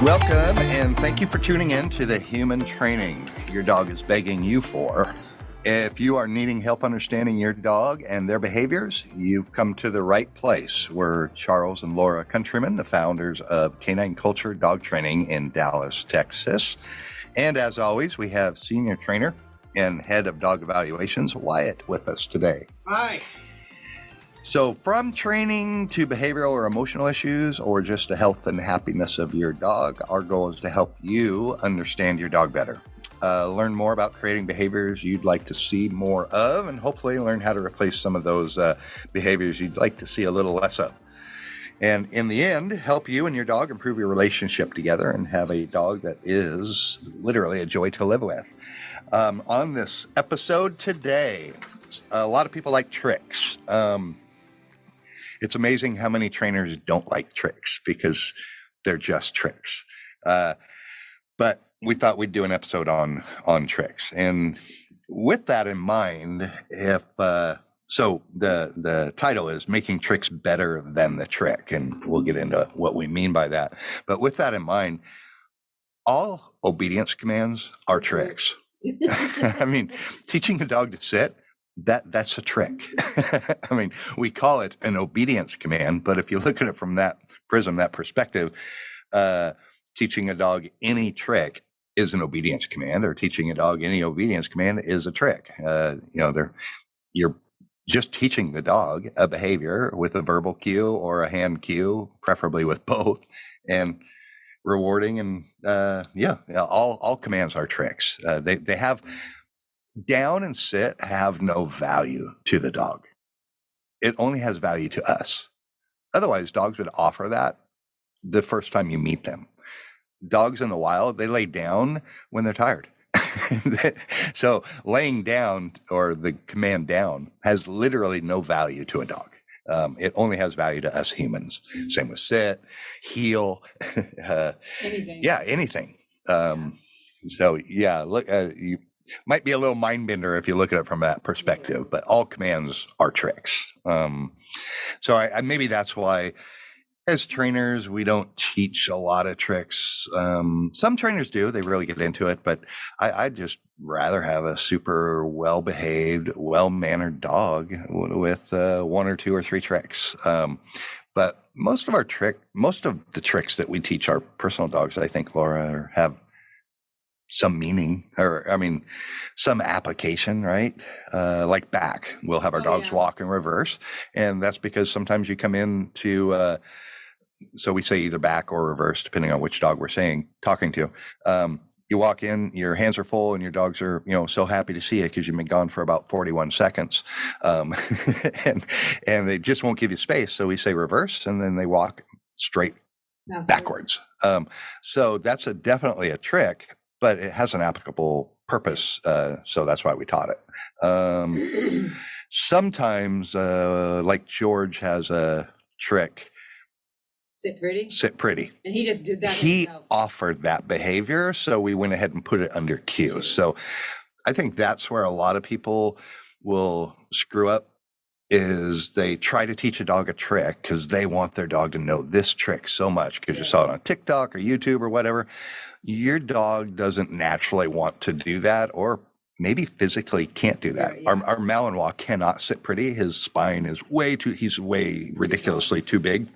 Welcome, and thank you for tuning in to the Human Training your dog is begging you for. If you are needing help understanding your dog and their behaviors, you've come to the right place. We're Charles and Laura Countryman, the founders of Canine Culture Dog Training in Dallas, Texas. And as always, we have senior trainer and head of dog evaluations, Wyatt, with us today. Hi. So from training to behavioral or emotional issues, or just the health and happiness of your dog, our goal is to help you understand your dog better. Learn more about creating behaviors you'd like to see more of, and hopefully learn how to replace some of those behaviors you'd like to see a little less of. And in the end, help you and your dog improve your relationship together and have a dog that is literally a joy to live with. On this episode today, a lot of people like tricks. It's amazing how many trainers don't like tricks because they're just tricks. But we thought we'd do an episode on tricks. And with that in mind, so the title is Making Tricks Better Than the Trick, and we'll get into what we mean by that. But with that in mind, all obedience commands are tricks. I mean, teaching a dog to sit, that's a trick. I mean, we call it an obedience command, but if you look at it from that prism, that perspective, teaching a dog any trick is an obedience command, or teaching a dog any obedience command is a trick. You're just teaching the dog a behavior with a verbal cue or a hand cue, preferably with both, and rewarding. And all commands are tricks. They have down and sit have no value to the dog. It only has value to us. Otherwise, dogs would offer that the first time you meet them. Dogs in the wild, they lay down when they're tired. So laying down, or the command down, has literally no value to a dog. It only has value to us humans. Same with sit, heel, Anything. Yeah, anything. Look, you might be a little mind bender if you look at it from that perspective, but all commands are tricks. So maybe that's why as trainers, we don't teach a lot of tricks. Some trainers do, they really get into it, but I'd just rather have a super well-behaved, well-mannered dog with 1 or 2 or 3 tricks. But most of the tricks that we teach our personal dogs, I think, Laura, have some meaning, some application, right? Like back, we'll have our dogs walk in reverse. And that's because sometimes you come in to, so we say either back or reverse, depending on which dog we're talking to. You walk in, your hands are full, and your dogs are, so happy to see you because you've been gone for about 41 seconds. And they just won't give you space. So we say reverse, and then they walk straight backwards. So that's definitely a trick, but it has an applicable purpose. So that's why we taught it. Sometimes, like George has a trick. Sit pretty. And he just did that. He offered that behavior, so we went ahead and put it under cue. So I think that's where a lot of people will screw up, is they try to teach a dog a trick because they want their dog to know this trick so much because you saw it on TikTok or YouTube or whatever. Your dog doesn't naturally want to do that, or maybe physically can't do that. Yeah. Our Malinois cannot sit pretty. His spine is he's way ridiculously too big.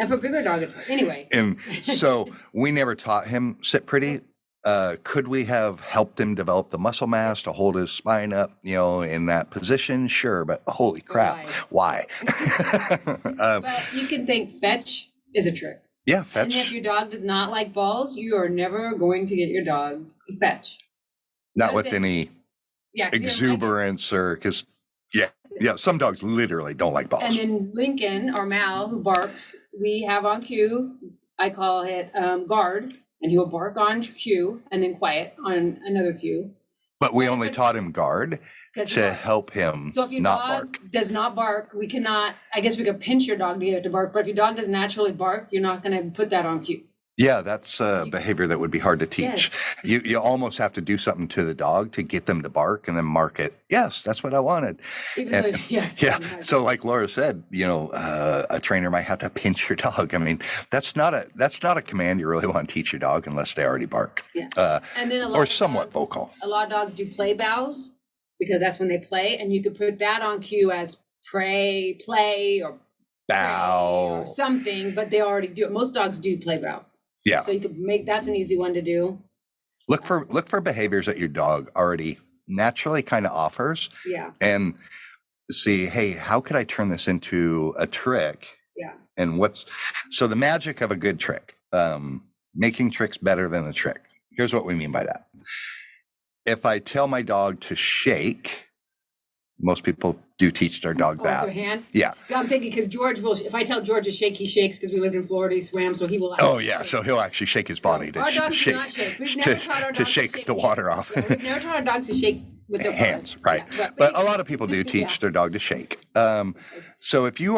And for bigger dogs, anyway. And so we never taught him sit pretty. Could we have helped him develop the muscle mass to hold his spine up, in that position? Sure, but holy crap, why? But you can think fetch is a trick. Yeah, fetch. And if your dog does not like balls, you are never going to get your dog to fetch. Not with any exuberance, or because some dogs literally don't like balls. And then Lincoln, or Mal, who barks, we have on cue. I call it guard, and he will bark on cue and then quiet on another cue. But we only taught him guard to help him. So if your not dog bark. does not bark, we cannot. I guess we could pinch your dog to get it to bark. But if your dog does naturally bark, you're not going to put that on cue. Yeah, that's a behavior that would be hard to teach. Yes. You almost have to do something to the dog to get them to bark and then mark it. Yes, that's what I wanted. Even And, though, yes. yeah. So like Laura said, a trainer might have to pinch your dog. I mean, that's not a command you really want to teach your dog unless they already bark. Yeah. And then or somewhat vocal. A lot of dogs do play bows because that's when they play, and you could put that on cue as pray, play, or bow or something, but they already do it. Most dogs do play bows. Yeah. So you could that's an easy one to do. Look for behaviors that your dog already naturally kind of offers. Yeah. And see, hey, how could I turn this into a trick? Yeah. And so the magic of a good trick, making tricks better than the trick. Here's what we mean by that. If I tell my dog to shake, most people do teach their dog that. Their hand? Yeah. I'm thinking because George will, if I tell George to shake, he shakes because we lived in Florida, he swam, so he will. Oh, yeah. So he'll actually shake his body our dogs do not shake. We've never taught our dogs to shake the water off. Yeah, we've never taught our dogs to shake with their hands, paws. right? Yeah, but a lot of people do teach their dog to shake. So if you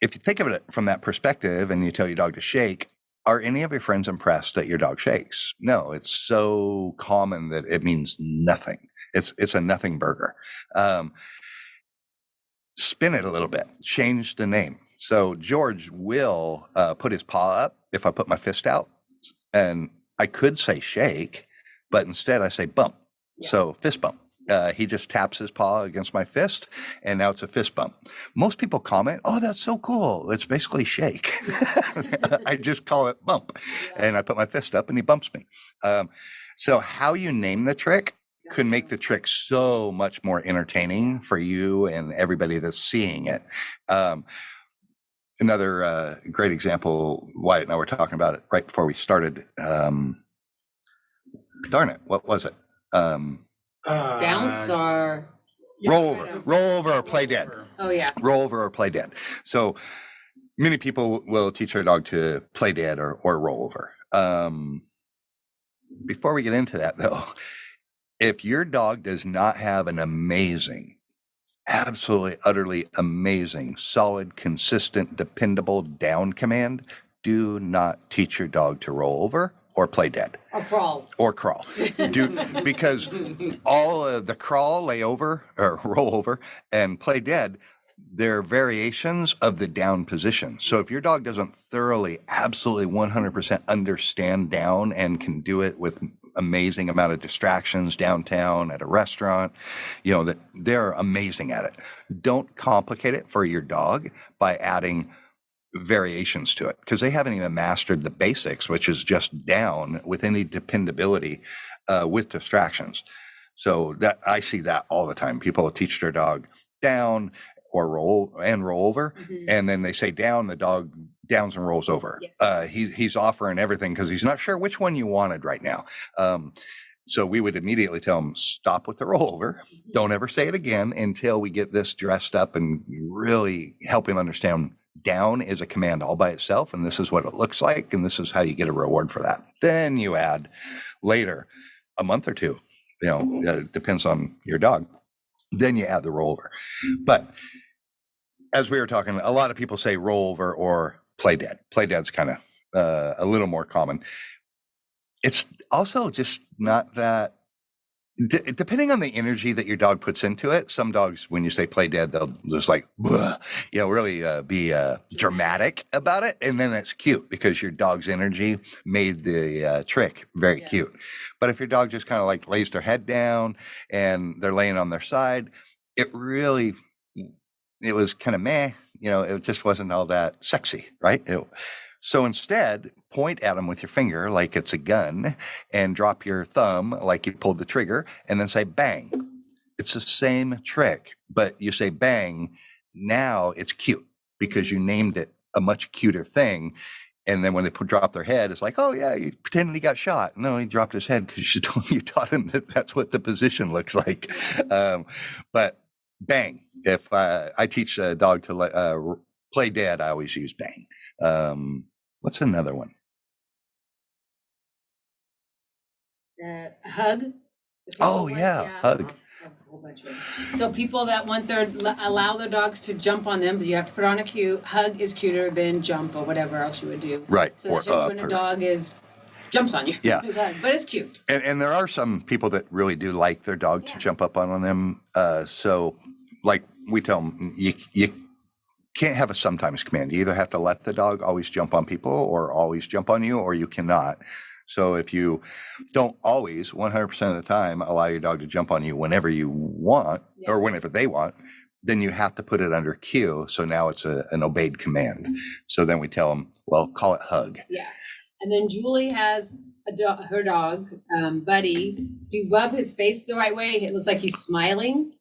think of it from that perspective and you tell your dog to shake, are any of your friends impressed that your dog shakes? No, it's so common that it means nothing. It's a nothing burger. Spin it a little bit, change the name. So George will put his paw up if I put my fist out, and I could say shake, but instead I say bump. Yeah. So fist bump. He just taps his paw against my fist, and now it's a fist bump. Most people comment, "Oh, that's so cool. It's basically shake." I just call it bump, and I put my fist up, and he bumps me. So how you name the trick could make the trick so much more entertaining for you and everybody that's seeing it. Another great example, Wyatt and I were talking about it right before we started. Darn it, what was it? Bounce or roll over or play dead. Oh yeah. Roll over or play dead. So many people will teach their dog to play dead or roll over. Before we get into that though, if your dog does not have an amazing, absolutely, utterly amazing, solid, consistent, dependable down command, do not teach your dog to roll over or play dead. Or crawl. Because all of the crawl, lay over, or roll over, and play dead, they're variations of the down position. So if your dog doesn't thoroughly, absolutely 100% understand down and can do it with amazing amount of distractions downtown at a restaurant, that they're amazing at it. Don't complicate it for your dog by adding variations to it, because they haven't even mastered the basics, which is just down with any dependability with distractions. So that I see that all the time. People will teach their dog down or roll over, and then they say down, the dog downs and rolls over. Yes. He's offering everything because he's not sure which one you wanted right now. So we would immediately tell him, stop with the rollover. Don't ever say it again until we get this dressed up and really help him understand down is a command all by itself, and this is what it looks like, and this is how you get a reward for that. Then you add later, a month or two, it depends on your dog. Then you add the rollover. But as we were talking, a lot of people say rollover or play dead. Play dead's kind of a little more common. It's also just not that, depending on the energy that your dog puts into it. Some dogs, when you say play dead, they'll just like, really be dramatic about it. And then it's cute because your dog's energy made the trick very cute. But if your dog just kind of like lays their head down and they're laying on their side, it was kind of meh, it just wasn't all that sexy, right? So instead, point at them with your finger like it's a gun and drop your thumb like you pulled the trigger and then say bang. It's the same trick, but you say bang. Now it's cute because you named it a much cuter thing. And then when they drop their head, it's like, oh yeah, you pretended he got shot. No, he dropped his head because you taught him that that's what the position looks like. But bang. If I teach a dog to play dead, I always use bang. What's another one? Hug. Oh yeah, hug. quite true. So people that want allow their dogs to jump on them, but you have to put on a cue. Hug is cuter than jump or whatever else you would do. Right. So that's just when a dog jumps on you. Yeah. But it's cute. And there are some people that really do like their dog to jump up on them. So like we tell them, you can't have a sometimes command. You either have to let the dog always jump on people or always jump on you, or you cannot. So if you don't always 100% of the time allow your dog to jump on you whenever you want or whenever they want, then you have to put it under cue. So now it's an obeyed command. So then we tell them, well, call it hug. Yeah. And then Julie has her dog, Buddy. If you rub his face the right way, it looks like he's smiling.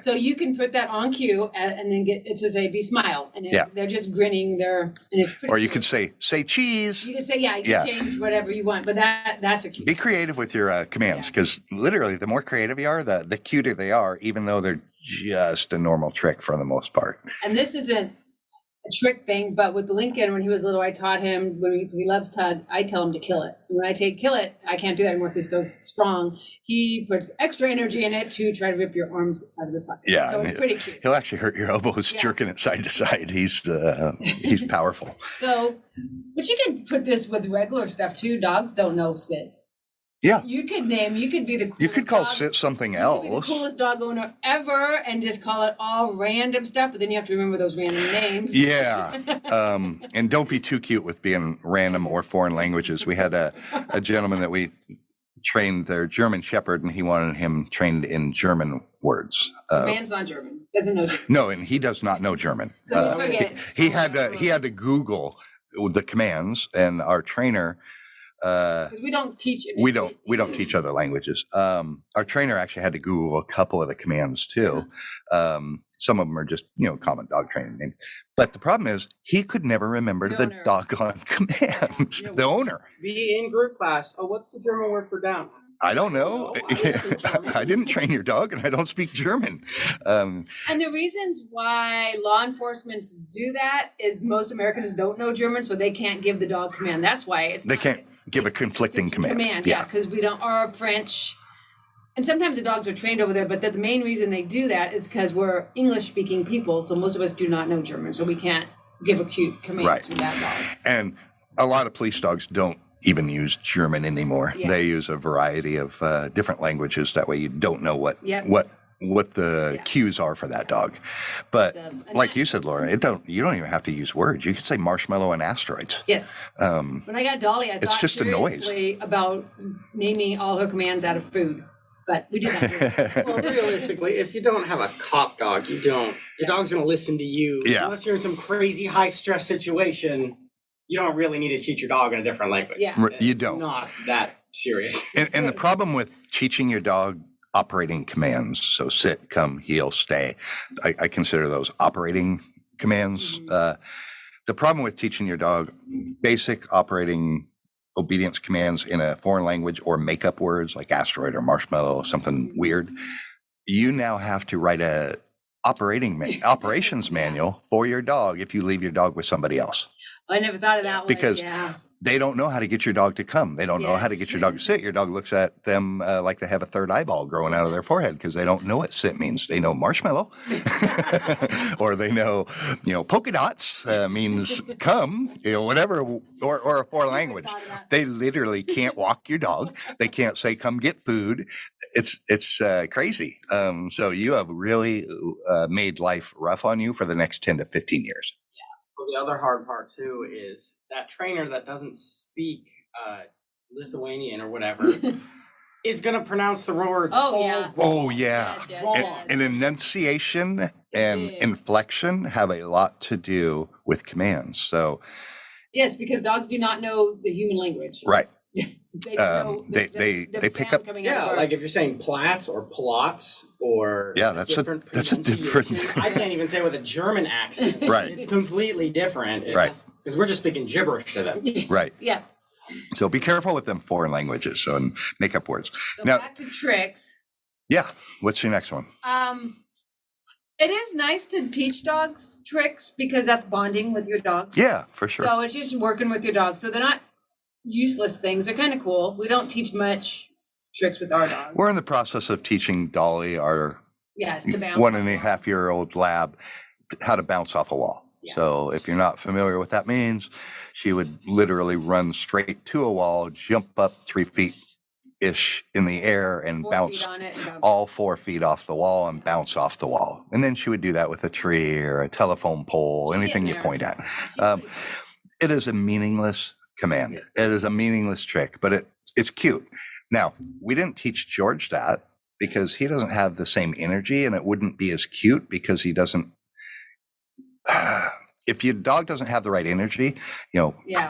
So you can put that on cue and then get it to say, be smile. And they're just grinning. And it's pretty Or you could say cheese. You can say, you can change whatever you want. But that's a cue. Be creative with your commands, because literally the more creative you are, the cuter they are, even though they're just a normal trick for the most part. And this isn't a trick thing, but with Lincoln, when he was little, I taught him when he loves tug, I tell him to kill it. And when I take kill it, I can't do that anymore because he's so strong. He puts extra energy in it to try to rip your arms out of the socket. Yeah, so it's pretty cute. He'll actually hurt your elbows jerking it side to side. He's powerful. So, but you can put this with regular stuff too. Dogs don't know sit. Yeah. You could be the coolest You could call dog. sit something You else. could be the coolest dog owner ever and just call it all random stuff, but then you have to remember those random names. Yeah. And don't be too cute with being random or foreign languages. We had a gentleman that we trained their German Shepherd, and he wanted him trained in German words. Man's not German. Doesn't know German. No, and he does not know German. So we forget. He had to Google the commands, and our trainer, because we don't teach it. We don't teach other languages. Our trainer actually had to Google a couple of the commands too. Some of them are just common dog training names. But the problem is he could never remember the doggone commands. The owner. Be in group class. Oh, what's the German word for down? I don't know. I didn't train your dog, and I don't speak German. And the reasons why law enforcement do that is most Americans don't know German, so they can't give the dog command. That's why they can't give a conflicting command. Yeah, because we don't, or French. And sometimes the dogs are trained over there, but the main reason they do that is because we're English-speaking people, so most of us do not know German, so we can't give a cute command to that dog. And a lot of police dogs don't even use German anymore. Yeah. They use a variety of different languages. That way you don't know what the cues are for that dog. But like you said, Laura, you don't even have to use words. You could say marshmallow and asteroids. Yes. When I got Dolly, I thought just a noise about naming all her commands out of food. But we did that. Well, realistically, if you don't have a cop dog, your dog's going to listen to you. Yeah. Unless you're in some crazy high stress situation, you don't really need to teach your dog in a different language. Yeah. You don't. It's not that serious. And the problem with teaching your dog operating commands, so sit, come, heel, stay, I consider those operating commands. Mm-hmm. The problem with teaching your dog basic operating obedience commands in a foreign language or make-up words like asteroid or marshmallow, something weird, you now have to write a operations manual for your dog if you leave your dog with somebody else. I never thought of that one. Because they don't know how to get your dog to come. They don't know how to get your dog to sit. Your dog looks at them like they have a third eyeball growing out of their forehead because they don't know what sit means. They know marshmallow, or they know, polka dots means come, whatever, or a foreign language. They literally can't walk your dog. They can't say come get food. It's crazy. So you have really made life rough on you for the next 10 to 15 years. The other hard part too is that trainer that doesn't speak Lithuanian or whatever is going to pronounce the words. Oh yeah. Yes. And enunciation and inflection have a lot to do with commands. So yes, because dogs do not know the human language. Right. They pick up. Like if you're saying plats or plots or that's a different. I can't even say with a German accent. Right. It's completely different. Because we're just speaking gibberish to them. Right. Yeah. So be careful with them foreign languages and make up words. So now, back to tricks. Yeah. What's your next one? It is nice to teach dogs tricks because that's bonding with your dog. Yeah, for sure. So it's just working with your dog. So they're not useless things. They're kind of cool. We don't teach much tricks with our dog. We're in the process of teaching Dolly, our Yes, to bounce. 1.5-year-old lab, how to bounce off a wall. Yeah. So if you're not familiar with what that means, she would literally run straight to a wall, jump up 3 feet-ish in the air and bounce all 4 feet off the wall and bounce off the wall. And then she would do that with a tree or a telephone pole, anything you point at. It is a meaningless command. It is a meaningless trick, but it's cute. Now, we didn't teach George that because he doesn't have the same energy, and it wouldn't be as cute because he doesn't. If your dog doesn't have the right energy,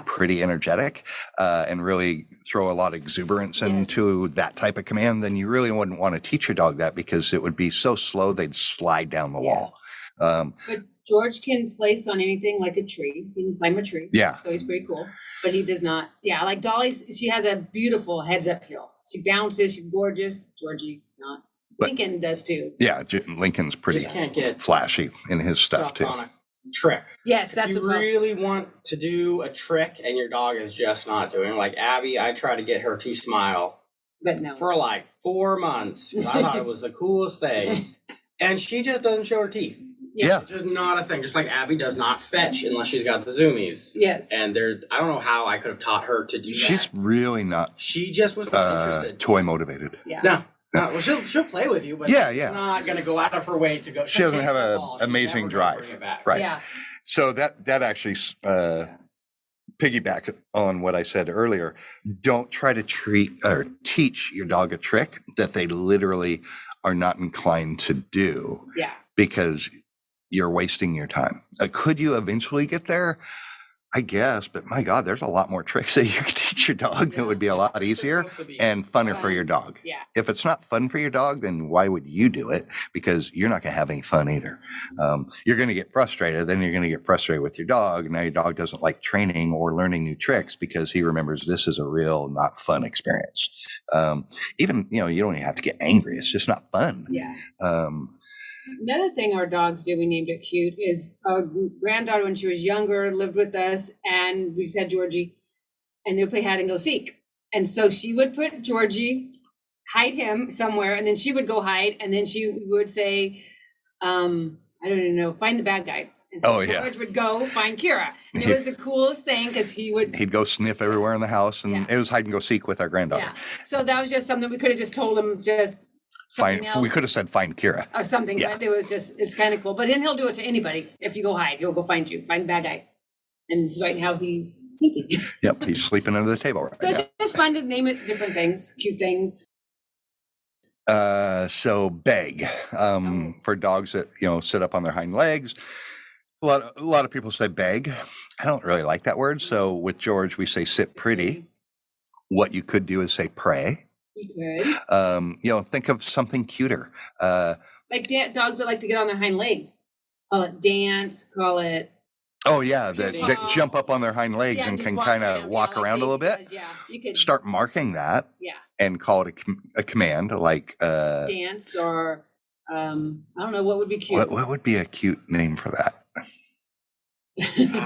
pretty energetic, and really throw a lot of exuberance into that type of command, then you really wouldn't want to teach your dog that because it would be so slow they'd slide down the wall. But George can place on anything like a tree. He can climb a tree. Yeah. So he's pretty cool. But he does not. Yeah, like Dolly, she has a beautiful heads-up heel. She bounces. She's gorgeous. Georgie, not. Lincoln does too. Yeah, Lincoln's pretty flashy in his stuff too. On a trick. Yes, that's if you really want to do a trick and your dog is just not doing it. Like Abby, I tried to get her to smile, but no, for like 4 months. I thought it was the coolest thing, and she just doesn't show her teeth. Yeah. It's just not a thing. Just like Abby does not fetch unless she's got the zoomies. Yes. And I don't know how I could have taught her to do that. She's really not. She just was not interested. Toy motivated. Yeah. No. Well, she'll play with you, but she's not going to go out of her way to go. She doesn't have an amazing drive. Right. Yeah. So that actually piggyback on what I said earlier. Don't try to teach your dog a trick that they literally are not inclined to do. Yeah. Because you're wasting your time. Could you eventually get there? I guess, but my God, there's a lot more tricks that you could teach your dog that would be a lot easier and funner for your dog. Yeah. If it's not fun for your dog, then why would you do it? Because you're not going to have any fun either. You're going to get frustrated. Then you're going to get frustrated with your dog. Now your dog doesn't like training or learning new tricks because he remembers this is a real not fun experience. Even, you don't even have to get angry. It's just not fun. Yeah. Another thing our dogs do, we named it cute, is our granddaughter, when she was younger, lived with us, and we said Georgie, and they'd play hide and go seek. And so she would put Georgie, hide him somewhere, and then she would go hide, and then she would say, I don't even know, find the bad guy. And so George would go find Kira. And it was the coolest thing because he'd go sniff everywhere in the house, and it was hide and go seek with our granddaughter. Yeah. So that was just something we could have just told him we could have said find Kira or something, but it was it's kind of cool. But then he'll do it to anybody. If you go hide, he'll go find you, find the bad guy. And right now he's sleeping. Yep, he's sleeping under the table right now. So it's just fun to name it different things, cute things. So beg for dogs that sit up on their hind legs. A lot of people say beg. I don't really like that word. So with George, we say sit pretty. What you could do is say pray. You could. Think of something cuter. Like dogs that like to get on their hind legs. Call it dance, call it. Oh, yeah, that jump up on their hind legs and can kind of walk around a little bit. Yeah, you could start marking that and call it a command like dance or I don't know, what would be cute? What would be a cute name for that?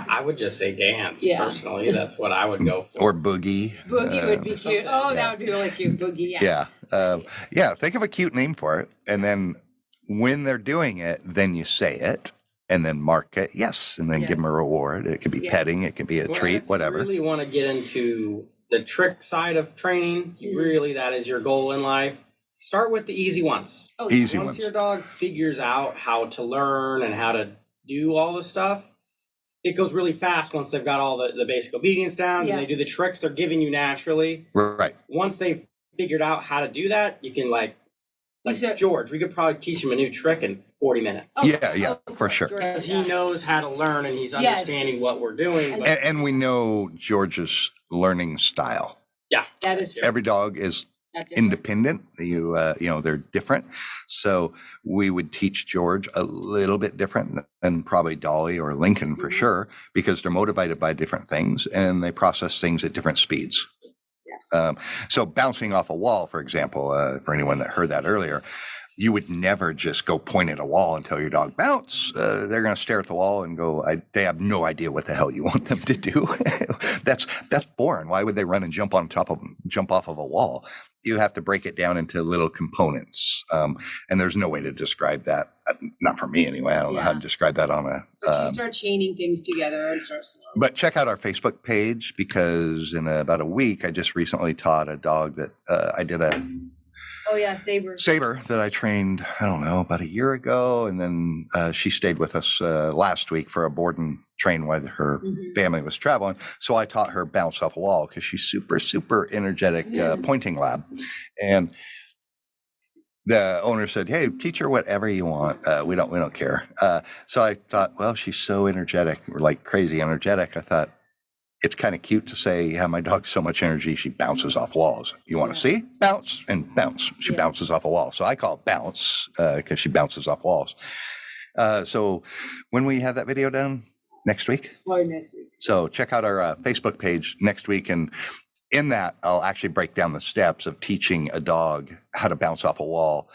I would just say dance. Personally, that's what I would go for. Or boogie. Boogie would be cute. Oh, that would be really cute. Boogie. Yeah. Think of a cute name for it, and then when they're doing it, then you say it, and then mark it. Yes, and then give them a reward. It could be petting. It could be a treat. Whatever. If you really want to get into the trick side of training, really that is your goal in life. Start with the easy ones. Once your dog figures out how to learn and how to do all the stuff, it goes really fast once they've got all the basic obedience down and they do the tricks they're giving you naturally. Right. Once they've figured out how to do that, you can like George, we could probably teach him a new trick in 40 minutes. For sure. Because he knows how to learn and he's understanding what we're doing. And we know George's learning style. Yeah. That is true. Every dog is independent. They're different. So we would teach George a little bit different than probably Dolly or Lincoln for sure, because they're motivated by different things and they process things at different speeds. So bouncing off a wall, for example, for anyone that heard that earlier, you would never just go point at a wall and tell your dog bounce. They're going to stare at the wall and go, they have no idea what the hell you want them to do. That's foreign. Why would they run and jump off of a wall? You have to break it down into little components. And there's no way to describe that. Not for me anyway. I don't know how to describe that on a. You start chaining things together and start slow. But check out our Facebook page, because in about a week, I just recently taught a dog that I did a. Oh yeah, Saber. Saber that I trained, I don't know, about a year ago. And then she stayed with us last week for a board and train while her family was traveling. So I taught her bounce off a wall because she's super, super energetic pointing lab. And the owner said, hey, teach her whatever you want. We don't care. So I thought, well, she's so energetic, like crazy energetic. I thought, it's kind of cute to say, yeah, my dog's so much energy, she bounces off walls. You want to see? Bounce and bounce. She bounces off a wall. So I call it bounce because she bounces off walls. So when we have that video done? Next week? Or next week. So check out our Facebook page next week. And in that, I'll actually break down the steps of teaching a dog how to bounce off a wall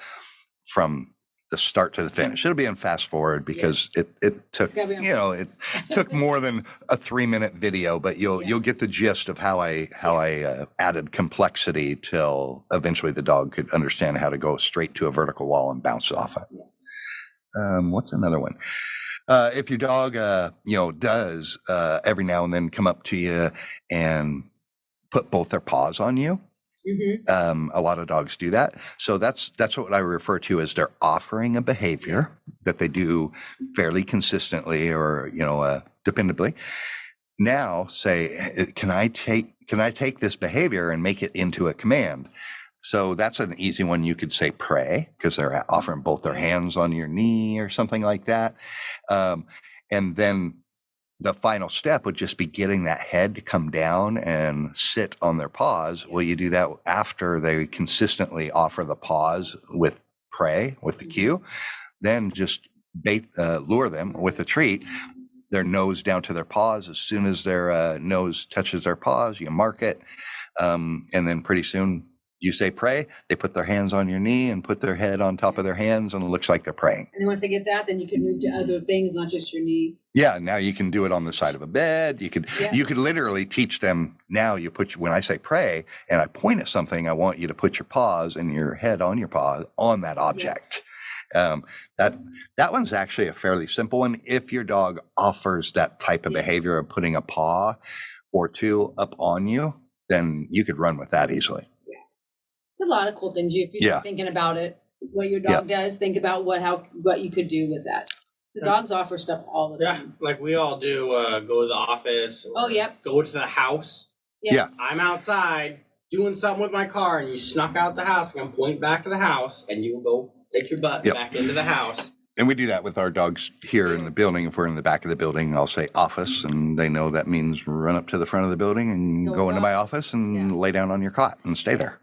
from the start to the finish. It'll be in fast forward because it took, it took more than a 3-minute video, but you'll get the gist of how I added complexity till eventually the dog could understand how to go straight to a vertical wall and bounce off it. What's another one? If your dog, does every now and then come up to you and put both their paws on you. A lot of dogs do that. So that's what I refer to as they're offering a behavior that they do fairly consistently or, dependably. Now say, can I take this behavior and make it into a command? So that's an easy one. You could say pray because they're offering both their hands on your knee or something like that. And then the final step would just be getting that head to come down and sit on their paws. Well, you do that after they consistently offer the paws with pray, with the cue. Then just lure them with a treat, their nose down to their paws. As soon as their nose touches their paws, you mark it. And then pretty soon you say pray, they put their hands on your knee and put their head on top of their hands, and it looks like they're praying. And then once they get that, then you can move to other things, not just your knee. Yeah, now you can do it on the side of a bed. You could literally teach them. Now when I say pray and I point at something, I want you to put your paws and your head on your paws on that object. That one's actually a fairly simple one. If your dog offers that type of behavior of putting a paw or two up on you, then you could run with that easily. It's a lot of cool things. If you're thinking about it, what your dog does, think about what you could do with that. The dogs offer stuff all the time. Yeah, like we all do. Go to the office. Go to the house. Yes. Yeah. I'm outside doing something with my car, and you snuck out the house. And I'm pointing back to the house, and you will go take your butt back into the house. And we do that with our dogs here in the building. If we're in the back of the building, I'll say office, and they know that means run up to the front of the building and go into my office and lay down on your cot and stay there.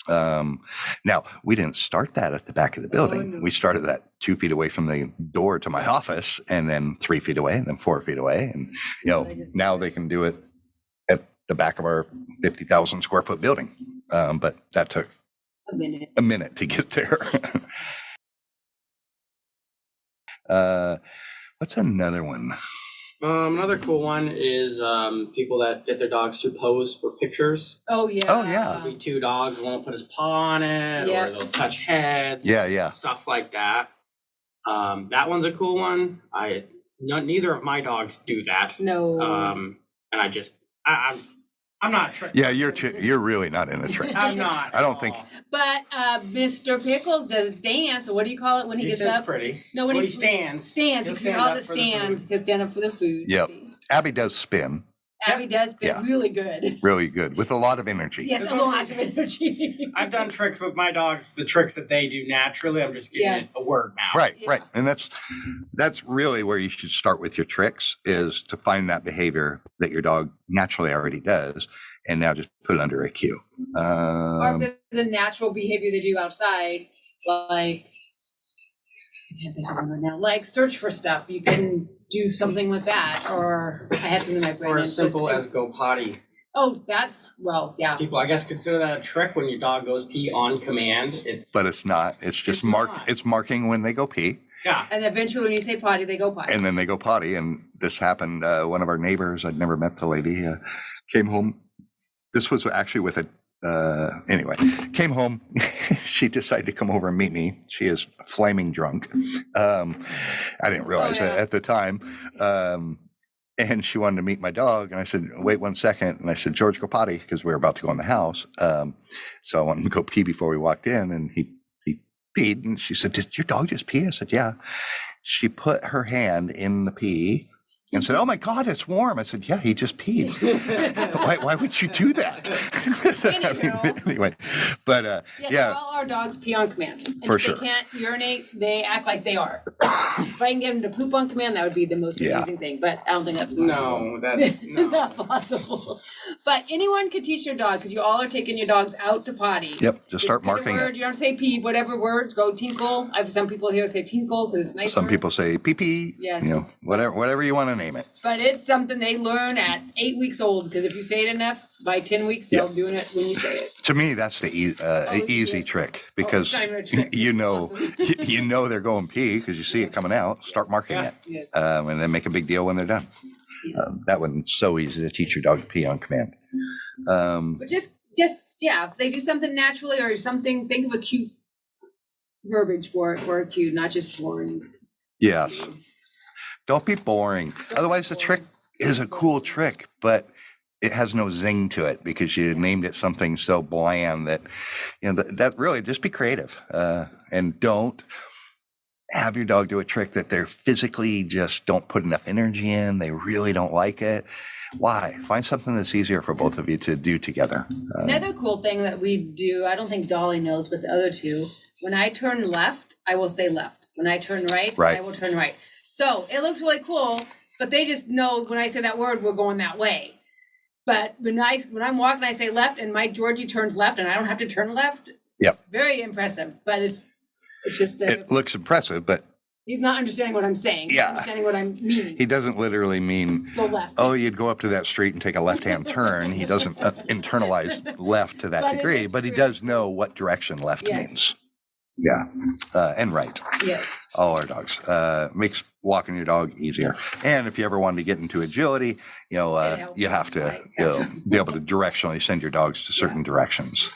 Now, we didn't start that at the back of the building. No. We started that 2 feet away from the door to my office, and then 3 feet away, and then 4 feet away. And, now they can do it at the back of our 50,000 square foot building. But that took a minute to get there. What's another one? Another cool one is people that get their dogs to pose for pictures. Oh yeah. There'll be two dogs, one will put his paw on it, or they'll touch heads. Yeah. Stuff like that. That one's a cool one. Neither of my dogs do that. No. And I'm not. You're really not in a trance. I'm not. I don't think. But Mr. Pickles does dance. Or what do you call it when he gets up? Pretty. No, when he stands. Stands. You can call it a stand. He'll stand up for the food. Yep. Abby does spin. Abby does spin really good. Really good with a lot of energy. Yes, a lot of energy. I've done tricks with my dogs. The tricks that they do naturally, I'm just giving it a word now. Right. And that's really where you should start with your tricks, is to find that behavior that your dog naturally already does, and now just put it under a cue. Or if there's a natural behavior they do outside, like I can't think of one right now. Like search for stuff. You can do something with that, or I had something in my brain. Or as simple as go potty. Oh, that's, well, yeah. People, I guess, consider that a trick when your dog goes pee on command. But it's not. It's just it's marking when they go pee. Yeah. And eventually when you say potty, they go potty. And then they go potty. And this happened, one of our neighbors, I'd never met the lady, came home. This was actually with anyway, came home. She decided to come over and meet me. She is flaming drunk. I didn't realize it at the time. And she wanted to meet my dog. And I said, wait 1 second. And I said, George, go potty, because we were about to go in the house. So I wanted to go pee before we walked in. And he peed. And she said, did your dog just pee? I said, yeah. She put her hand in the pee and said, oh my God, it's warm. I said, yeah, he just peed. Why would you do that? Anyway, but yeah. All our dogs pee on command. And for if sure. they can't urinate, they act like they are. If I can get them to poop on command, that would be the most amazing thing. But I don't think that's possible. No, that's not possible. But anyone can teach your dog, because you all are taking your dogs out to potty. Yep, just start marking it. You don't say pee, whatever words, go tinkle. I have some people here that say tinkle because it's nice. Some people say pee-pee. Yes. Whatever you want to name it. But it's something they learn at 8 weeks old, because if you say it enough, by 10 weeks, they'll do it when you say it. To me, that's the easy trick, because you know they're going pee because you see it coming out. Start marking it, and then make a big deal when they're done. That one's so easy to teach your dog to pee on command. But just if they do something naturally or something, think of a cute verbiage for a cue, not just boring. Yes. Don't be boring. Otherwise, the trick is a cool trick, but it has no zing to it because you named it something so bland that, that really, just be creative. And don't have your dog do a trick that they're physically just don't put enough energy in. They really don't like it. Why? Find something that's easier for both of you to do together. Another cool thing that we do, I don't think Dolly knows, but the other two, when I turn left, I will say left. When I turn right, I will turn right. So it looks really cool, but they just know when I say that word, we're going that way. But when I'm walking, I say left, and my Georgie turns left, and I don't have to turn left. It's very impressive, but it's just it looks impressive, but he's not understanding what I'm saying. He's understanding what I'm meaning. He doesn't literally mean go left. Oh, you'd go up to that street and take a left-hand turn. He doesn't internalize left to that degree, but he does know what direction left means. Yeah, and right. Yes. All our dogs. Makes walking your dog easier. And if you ever wanted to get into agility, you have to be able to directionally send your dogs to certain directions.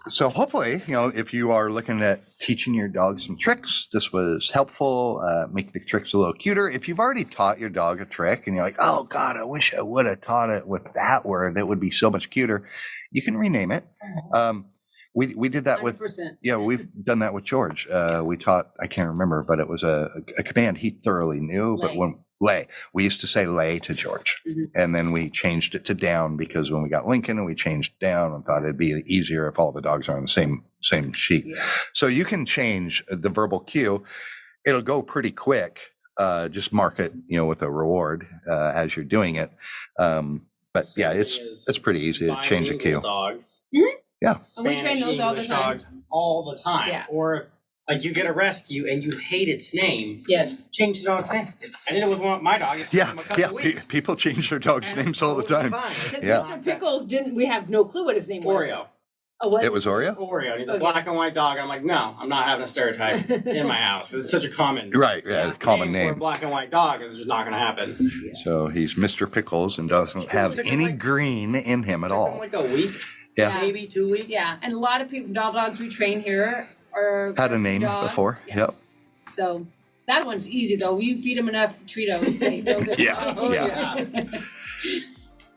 So hopefully, if you are looking at teaching your dog some tricks, this was helpful. Make the tricks a little cuter. If you've already taught your dog a trick and you're like, oh God, I wish I would have taught it with that word, it would be so much cuter, you can rename it. We did that 100%. we've done that with George. We taught, I can't remember, but it was a command he thoroughly knew. Lay. But when lay, we used to say lay to George. And then we changed it to down, because when we got Lincoln and we changed down, I thought it'd be easier if all the dogs are on the same sheet. Yeah. So you can change the verbal cue. It'll go pretty quick. Just mark it, with a reward as you're doing it. But it's pretty easy to change a cue. Dogs. Mm-hmm. Yeah. And we train those all the time. Dogs all the time. Yeah. Or like you get a rescue and you hate its name. Yes. Change the dog's name. I did it with my dog. People change their dogs' names all the time. Yeah. Mr. Pickles we have no clue what his name was. Oreo. Oh, what? It was Oreo? Oreo. He's a black and white dog. I'm like, no, I'm not having a stereotype in my house. It's such a common common name. For a black and white dog, it's just not going to happen. Yeah. So he's Mr. Pickles and doesn't have any green in him at all. Like a week. Yeah. Maybe 2 weeks. Yeah, and a lot of people, dogs we train here had a name before. Yes. Yep. So that one's easy though. You feed them enough Treatos, they know that. Yeah.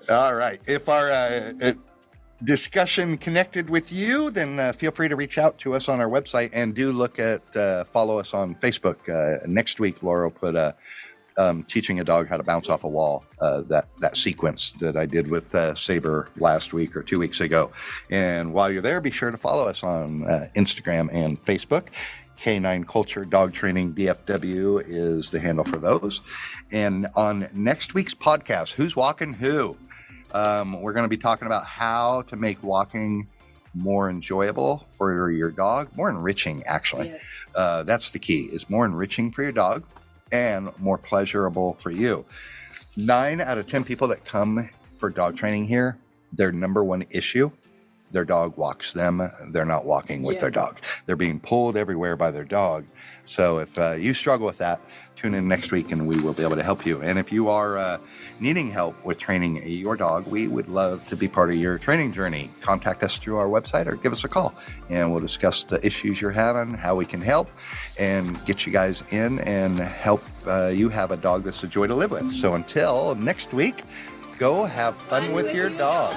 All right. If our discussion connected with you, then feel free to reach out to us on our website, and do look at follow us on Facebook. Next week, Laura put teaching a dog how to bounce off a wall, that sequence that I did with Saber last week or 2 weeks ago. And while you're there, be sure to follow us on Instagram and Facebook. Canine Culture Dog Training DFW is the handle for those. And on next week's podcast, Who's Walking Who? We're going to be talking about how to make walking more enjoyable for your dog, more enriching, actually. Yes. That's the key, is more enriching for your dog and more pleasurable for you. 9 out of 10 people that come for dog training here, their number one issue, their dog walks them. They're not walking with their dog. They're being pulled everywhere by their dog. So if you struggle with that, tune in next week and we will be able to help you. And if you are needing help with training your dog, we would love to be part of your training journey. Contact us through our website or give us a call and we'll discuss the issues you're having, how we can help, and get you guys in and help you have a dog that's a joy to live with. So until next week, go have fun with your dog.